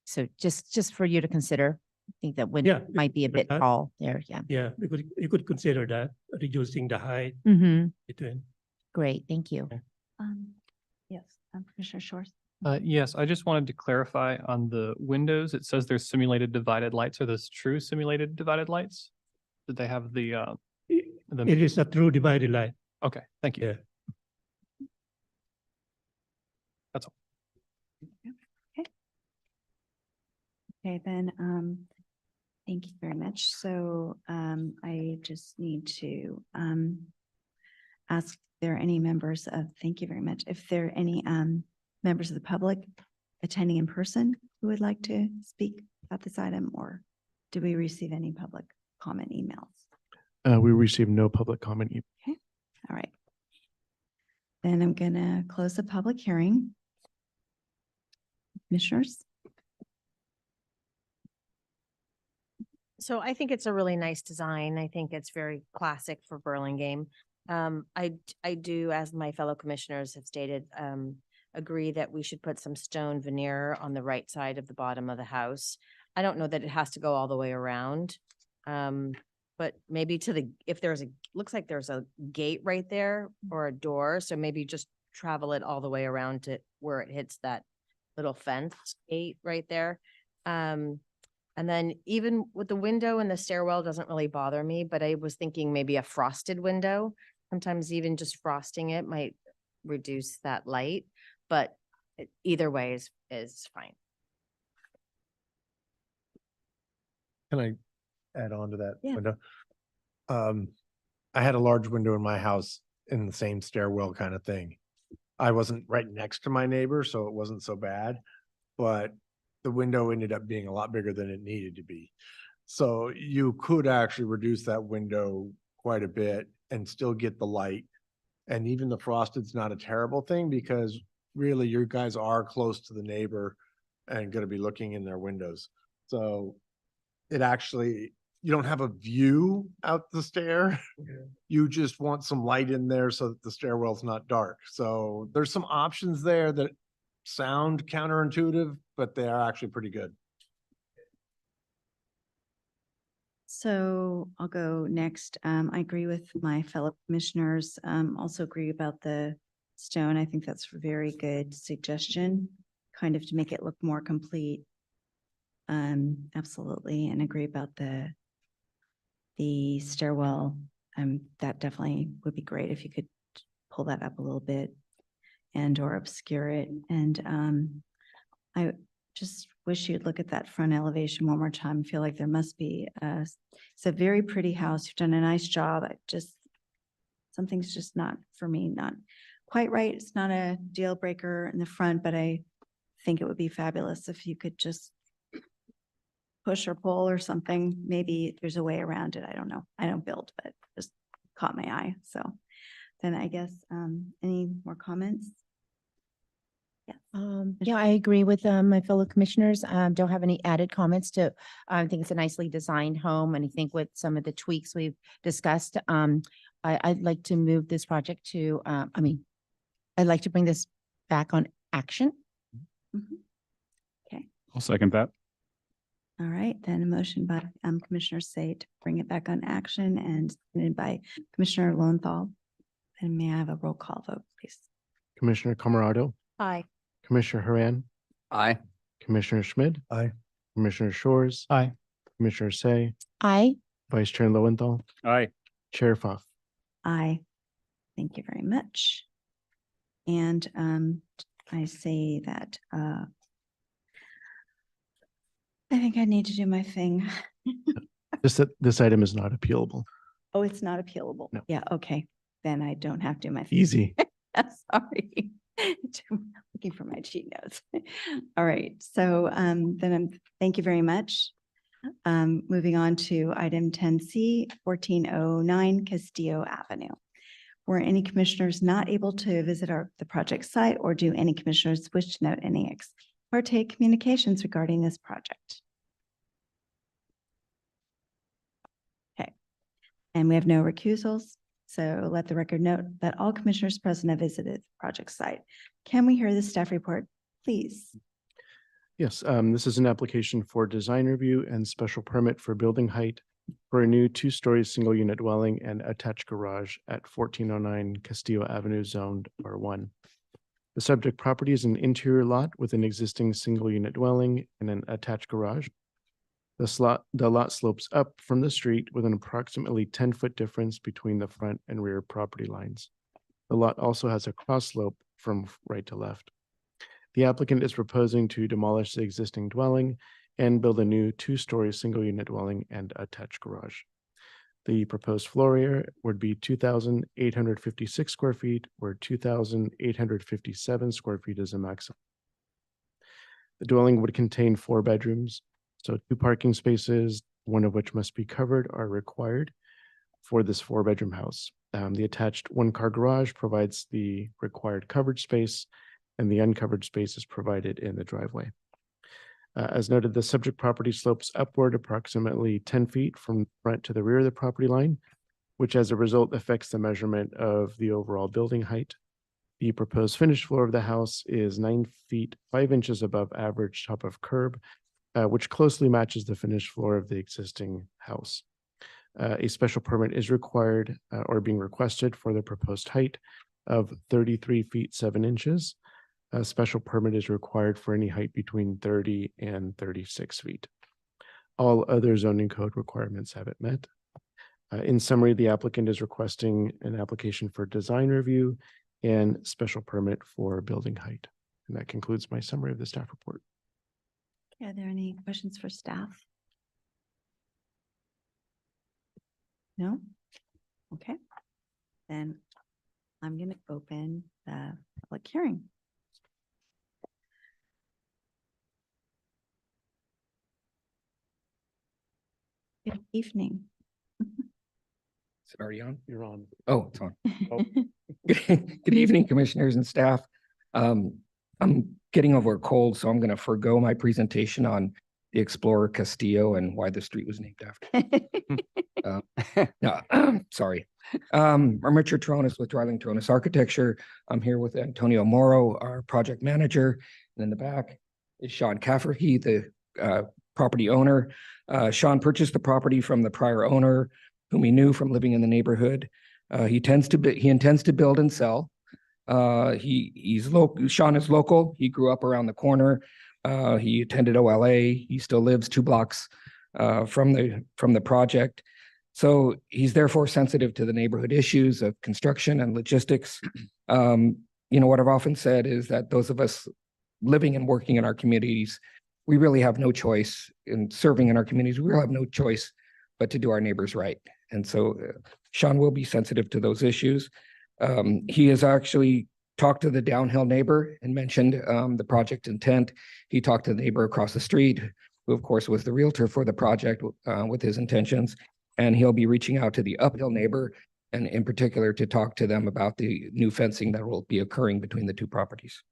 so just for you to consider. I think that window Yeah, might be a bit that- tall there. Yeah. Yeah, you could consider that, reducing the height Mm-hmm. between. Great. Thank you. Yes, Commissioner Shores. Yes, I just wanted to clarify on the windows. It says there's simulated divided lights. Are those true simulated divided lights? Did they have the, It is a true divided line. okay, thank you. Yeah. Okay, then, thank you very much. So, I just need to, ask if there are any members of, thank you very much. If there are any, members of the public attending in person who would like to speak about this item, or do we receive any public comment emails? We received no public comment. All right. Then I'm gonna close the public hearing. Commissioners? So I think it's a really nice design. I think it's very classic for Burlingame. I do, as my fellow commissioners have stated, agree that we should put some stone veneer on the right side of the bottom of the house. I don't know that it has to go all the way around. But maybe to the, if there's a, looks like there's a gate right there or a door, so maybe just travel it all the way around to where it hits that little fence gate right there. And then even with the window and the stairwell doesn't really bother me, but I was thinking maybe a frosted window. Sometimes even just frosting it might reduce that light, but either way is fine. Can I add on to that Yeah. window? I had a large window in my house in the same stairwell kind of thing. I wasn't right next to my neighbor, so it wasn't so bad, but the window ended up being a lot bigger than it needed to be. So you could actually reduce that window quite a bit and still get the light. And even the frosted's not a terrible thing because really you guys are close to the neighbor and gonna be looking in their windows. So it actually, you don't have a view out the stair. You just want some light in there so that the stairwell's not dark. So there's some options there that sound counterintuitive, but they are actually pretty good. So I'll go next. I agree with my fellow commissioners. Also agree about the stone. I think that's a very good suggestion, kind of to make it look more complete. Absolutely, and agree about the stairwell. That definitely would be great if you could pull that up a little bit and or obscure it. And I just wish you'd look at that front elevation one more time. I feel like there must be it's a very pretty house. You've done a nice job. Something's just not, for me, not quite right. It's not a deal breaker in the front, but I think it would be fabulous if you could just push or pull or something. Maybe there's a way around it. I don't know. I don't build, but just caught my eye. So then I guess, any more comments? Yeah, I agree with my fellow commissioners. Don't have any added comments to, I think it's a nicely designed home. And I think with some of the tweaks we've discussed, I'd like to move this project to, I'd like to bring this back on action. Okay, I'll second that. all right, then a motion by Commissioner Say to bring it back on action and seconded by Commissioner Lowenthal. And may I have a roll call vote, please? Commissioner Camerado, Aye. Commissioner Haran, Aye. Commissioner Schmid, Aye. Commissioner Shores, Aye. Commissioner Say, Aye. Vice Chair Lowenthal, Aye. Chair Pfaff. Aye. Thank you very much. And I say that I think I need to do my thing. This item is not appealable. Oh, it's not appealable. No. Yeah, okay. Then I don't have to do my thing. Easy. Sorry. Looking for my cheat notes. All right, so thank you very much. Moving on to item 10C, 1409 Castillo Avenue. Were any commissioners not able to visit the project site, or do any commissioners wish to note any ex parte communications regarding this project? Okay, and we have no recusals. So let the record note that all commissioners present have visited the project site. Can we hear the staff report, please? Yes, this is an application for design review and special permit for building height for a new two-story single-unit dwelling and attached garage at 1409 Castillo Avenue, zoned R1. The subject property is an interior lot with an existing single-unit dwelling and an attached garage. The lot slopes up from the street with an approximately 10-foot difference between the front and rear property lines. The lot also has a cross slope from right to left. The applicant is proposing to demolish the existing dwelling and build a new two-story single-unit dwelling and attached garage. The proposed floor area would be 2,856 square feet, where 2,857 square feet is a maximum. The dwelling would contain 4 bedrooms, so 2 parking spaces, one of which must be covered, are required for this 4-bedroom house. The attached 1-car garage provides the required covered space, and the uncovered space is provided in the driveway. As noted, the subject property slopes upward approximately 10 feet from front to the rear of the property line, which as a result affects the measurement of the overall building height. The proposed finished floor of the house is 9 feet 5 inches above average top of curb, which closely matches the finished floor of the existing house. A special permit is required or being requested for the proposed height of 33 feet 7 inches. A special permit is required for any height between 30 and 36 feet. All other zoning code requirements have it met. In summary, the applicant is requesting an application for design review and special permit for building height. And that concludes my summary of the staff report. Are there any questions for staff? No? Okay. Then I'm going to open the public hearing. Good evening. Is it already on? You're on. Oh, it's on. Good evening, commissioners and staff. I'm getting over a cold, so I'm going to forego my presentation on the Explorer Castillo and why the street was named after. No, sorry. I'm Richard Tronis with Dryling Tronis Architecture. I'm here with Antonio Moro, our project manager. And in the back is Sean Cafferty, the property owner. Sean purchased the property from the prior owner, whom he knew from living in the neighborhood. He intends to build and sell. He's local. Sean is local. He grew up around the corner. He attended OLA. He still lives 2 blocks from the project. So he's therefore sensitive to the neighborhood issues of construction and logistics. What I've often said is that those of us living and working in our communities, we really have no choice in serving in our communities. We really have no choice but to do our neighbors right. And so Sean will be sensitive to those issues. He has actually talked to the downhill neighbor and mentioned the project intent. He talked to the neighbor across the street, who of course was the realtor for the project with his intentions. And he'll be reaching out to the uphill neighbor and in particular to talk to them about the new fencing that will be occurring between the 2 properties.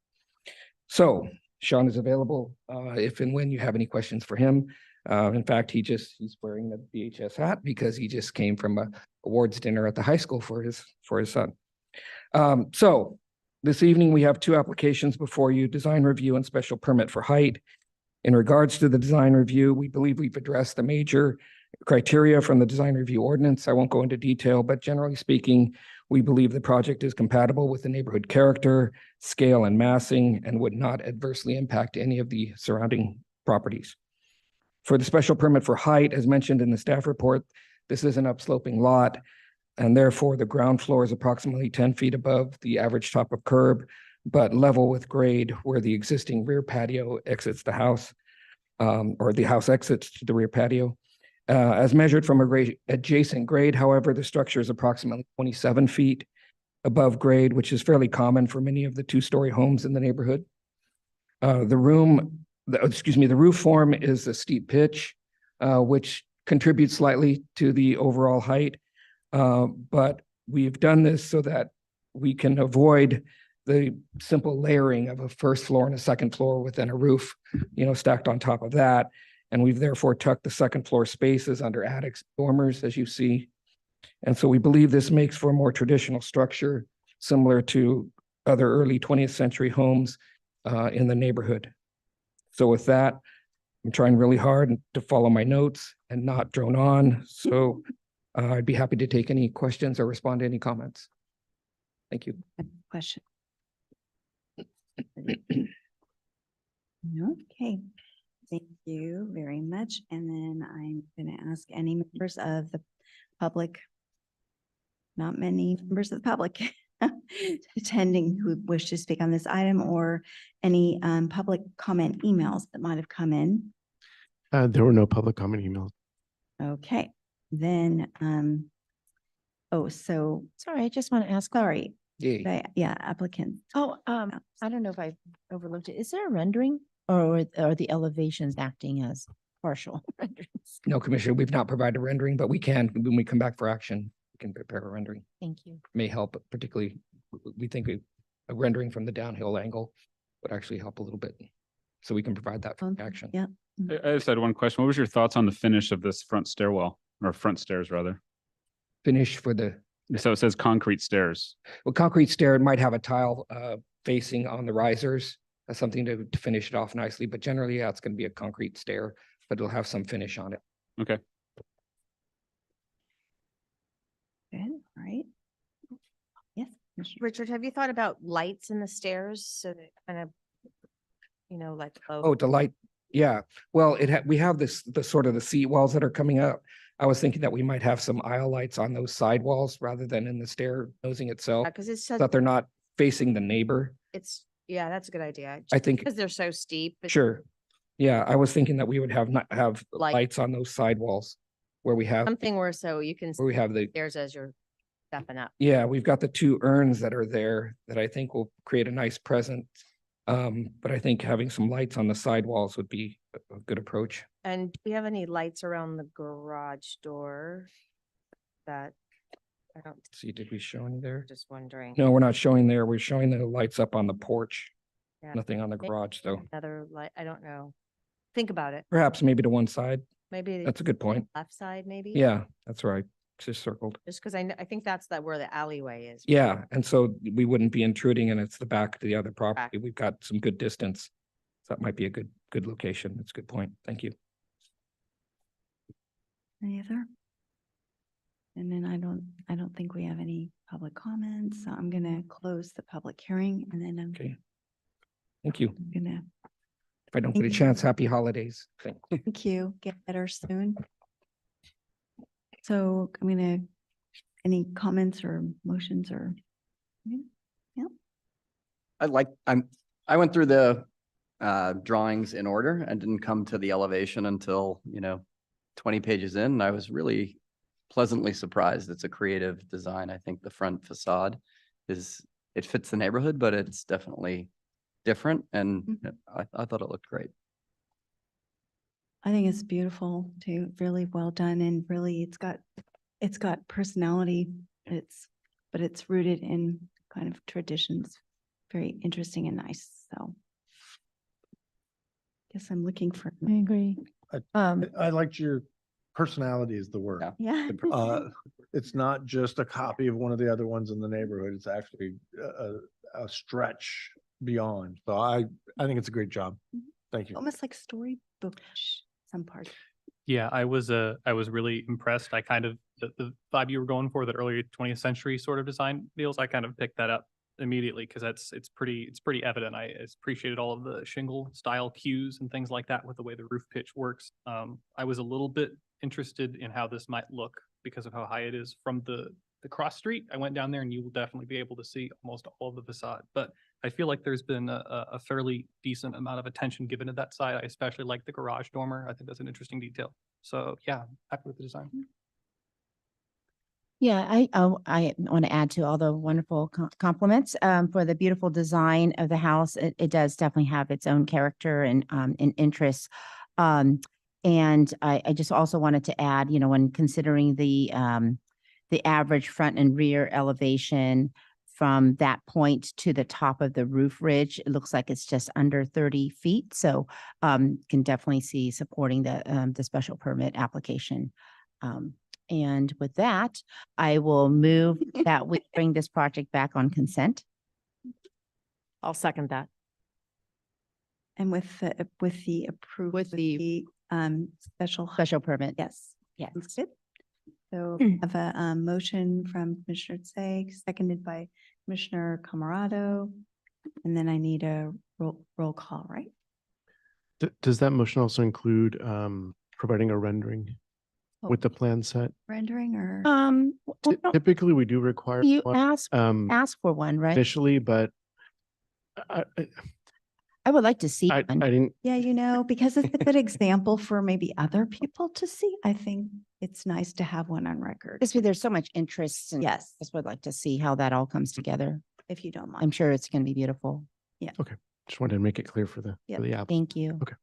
So Sean is available if and when you have any questions for him. In fact, he's wearing the BHS hat because he just came from a awards dinner at the high school for his son. So this evening we have 2 applications before you: design review and special permit for height. In regards to the design review, we believe we've addressed the major criteria from the design review ordinance. I won't go into detail, but generally speaking, we believe the project is compatible with the neighborhood character, scale, and massing, and would not adversely impact any of the surrounding properties. For the special permit for height, as mentioned in the staff report, this is an upsloping lot, and therefore the ground floor is approximately 10 feet above the average top of curb, but level with grade where the existing rear patio exits the house, or the house exits to the rear patio. As measured from a adjacent grade, however, the structure is approximately 27 feet above grade, which is fairly common for many of the 2-story homes in the neighborhood. The roof form is a steep pitch, which contributes slightly to the overall height. But we've done this so that we can avoid the simple layering of a first floor and a second floor within a roof, stacked on top of that. And we've therefore tucked the second floor spaces under attics, dormers, as you see. And so we believe this makes for a more traditional structure, similar to other early 20th century homes in the neighborhood. So with that, I'm trying really hard to follow my notes and not drone on. So I'd be happy to take any questions or respond to any comments. Thank you. Question. Okay, thank you very much. And then I'm going to ask any members of the public, not many members of the public, attending who wish to speak on this item or any public comment emails that might have come in? There were no public comment emails. Okay, then, so, Sorry, I just want to ask. sorry, Yeah. yeah, applicant. Oh, I don't know if I overlooked it. Is there a rendering or are the elevations acting as partial renderings? No, Commissioner, we've not provided a rendering, but we can, when we come back for action, we can prepare a rendering. Thank you. May help, particularly, we think a rendering from the downhill angle would actually help a little bit. So we can provide that for action. Yeah. I just had one question. What was your thoughts on the finish of this front stairwell or front stairs rather? Finish for the, So it says concrete stairs. well, concrete stair, it might have a tile facing on the risers. That's something to finish it off nicely, but generally, yeah, it's gonna be a concrete stair, but it'll have some finish on it. Okay. Good, all right. Yes. Commissioner. Richard, have you thought about lights in the stairs so that kind of, like. Oh, the light, yeah. Well, we have the sort of the seat walls that are coming up. I was thinking that we might have some aisle lights on those side walls rather than in the stair nosing itself, Because it's so such, that they're not facing the neighbor. yeah, that's a good idea. I think, Because they're so steep. sure. Yeah, I was thinking that we would have Light. lights on those side walls where we have, Something where so you can. where we have the, Stairs as you're stepping up. yeah, we've got the two urns that are there that I think will create a nice present. But I think having some lights on the side walls would be a good approach. And do you have any lights around the garage door? That, I don't, See, did we show any there? just wondering. No, we're not showing there. We're showing the lights up on the porch. Yeah. Nothing on the Maybe garage, though. Another light, I don't know. Think about it. Perhaps maybe to one side. Maybe. That's a good point. Left side, maybe? Yeah, that's right. Just circled. Just because I think that's where the alleyway is. Yeah, and so we wouldn't be intruding and it's the back to the other property. We've got some good distance. So that might be a good location. That's a good point. Thank you. Any other? And then I don't think we have any public comments, so I'm gonna close the public hearing and then I'm Okay. Thank you. gonna, If I don't get a Thank you. chance, happy holidays. Thank you. thank you, get better soon. So I'm gonna, any comments or motions or? I went through the drawings in order and didn't come to the elevation until, 20 pages in. And I was really pleasantly surprised. It's a creative design. I think the front facade it fits the neighborhood, but it's definitely different. And I thought it looked great. I think it's beautiful too, really well done and really it's got personality. But it's rooted in kind of traditions, very interesting and nice, so. Guess I'm looking for, I agree. I liked your personality is the word. yeah. It's not just a copy of one of the other ones in the neighborhood. It's actually a stretch beyond. So I think it's a great job. Thank you. Almost like storybookish, some parts. Yeah, I was really impressed. I kind of, the vibe you were going for, the early 20th century sort of design deals, I kind of picked that up immediately because it's pretty evident. I appreciated all of the shingle style cues and things like that with the way the roof pitch works. I was a little bit interested in how this might look because of how high it is from the cross street. I went down there and you will definitely be able to see almost all of the facade, but I feel like there's been a fairly decent amount of attention given to that side. I especially like the garage dormer. I think that's an interesting detail. So yeah, happy with the design. Yeah, I want to add to all the wonderful compliments for the beautiful design of the house. It does definitely have its own character and interests. And I just also wanted to add, when considering the average front and rear elevation from that point to the top of the roof ridge, it looks like it's just under 30 feet. So can definitely see supporting the special permit application. And with that, I will move that we bring this project back on consent. I'll second that. And with the approval. With the Special permit. Yes. Yes. That's good. So I have a motion from Commissioner Tseg, seconded by Commissioner Camarado. And then I need a roll call, right? Does that motion also include providing a rendering? with the plan set. Rendering or? Well, no, Typically, we do require you one, ask for one, right? initially, but I I would like to see I one. didn't, Yeah, because it's a good example for maybe other people to see. I think it's nice to have one on record. Because there's so much interest and Yes, just would like to see how that all comes together. if you don't I'm mind. sure it's going to be beautiful. just wanted to make it clear for the Yep. app. Thank you. Okay.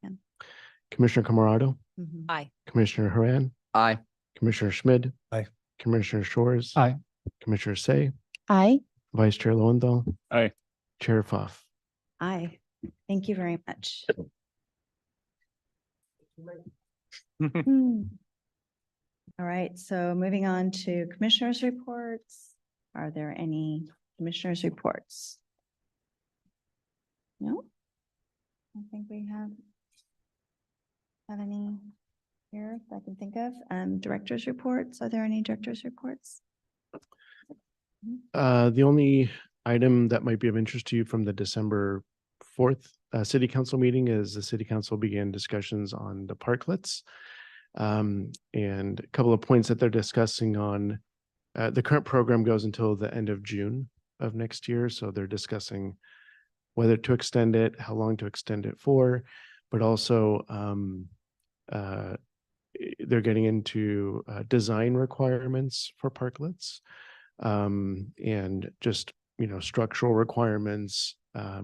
Commissioner Camarado, Mhm. Aye. Commissioner Haran, Aye. Commissioner Schmid. Aye. Commissioner Shores. Aye. Commissioner Say, Aye. Vice Chair Lowenthal. Aye. Chair Pfaff. Aye. Thank you very much. All right, so moving on to commissioners' reports. Are there any commissioners' reports? No? I don't think we have any here that I can think of. Directors' reports. Are there any directors' reports? The only item that might be of interest to you from the December 4th city council meeting is the city council began discussions on the parklets. And a couple of points that they're discussing on, the current program goes until the end of June of next year. So they're discussing whether to extend it, how long to extend it for, but also they're getting into design requirements for parklets, and just, structural requirements,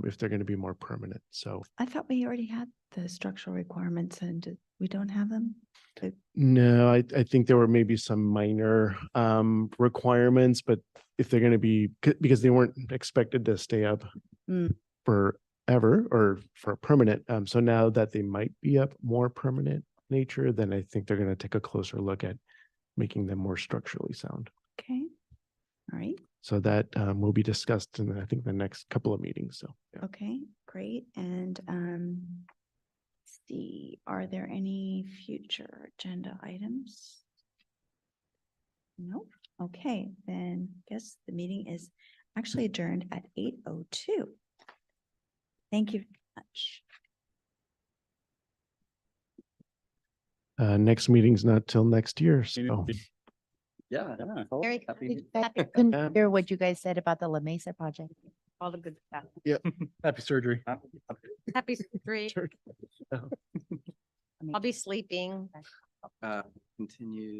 if they're going to be more permanent. So I thought we already had the structural requirements and we don't have them. no, I think there were maybe some minor requirements, but if they're going to be, because they weren't expected to stay up Mm. forever or for permanent. So now that they might be up more permanent nature, then I think they're going to take a closer look at making them more structurally sound. Okay. All right. So that will be discussed in, I think, the next couple of meetings. So yeah. Okay, great. And let's see, are there any future agenda items? No. Okay, then guess the meeting is actually adjourned at 8:02. Thank you very much. Next meeting's not till next year. So Yeah. Very Happy- I couldn't hear what you guys said about the La Mesa project. all the good stuff. Happy surgery. Happy surgery. I'll be sleeping. Continue.